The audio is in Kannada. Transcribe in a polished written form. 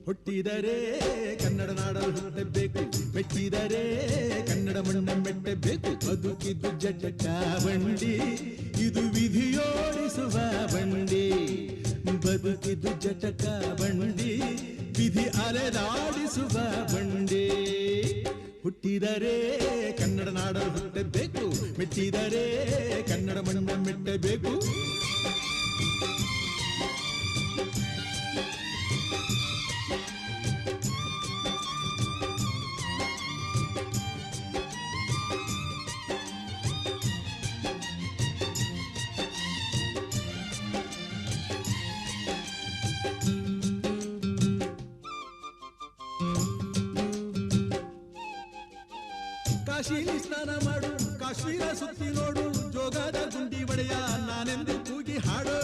ಹುಟ್ಟಿದರೆ ಕನ್ನಡ ನಾಡಲು ಹುಟ್ಟಬೇಕು, ಮೆಟ್ಟಿದರೆ ಕನ್ನಡ ಮಣ್ಣ ಮೆಟ್ಟಬೇಕು. ಬದುಕಿದ್ದು ಜಟಕ ಬಂಡಿ, ಇದು ವಿಧಿಯೋಡಿಸುವ ಬಂಡಿ. ಬದುಕಿದ್ದು ಜಟಕ ಬಂಡಿ, ವಿಧಿ ಅಲೆದಾಡಿಸುವ ಬಂಡಿ. ಹುಟ್ಟಿದರೆ ಕನ್ನಡ ನಾಡಲು ಹುಟ್ಟಬೇಕು, ಮೆಟ್ಟಿದರೆ ಕನ್ನಡ ಮಣ್ಣ ಮೆಟ್ಟಬೇಕು. ಕಾಶಿಲಿ ಸ್ನಾನ ಮಾಡು, ಕಾಶ್ಮೀರ ಸುತ್ತಿ ನೋಡು, ಜೋಗದ ಗುಂಡಿ ಒಡೆಯ ನಾನೆಂದು ಕೂಗಿ ಹಾಡು.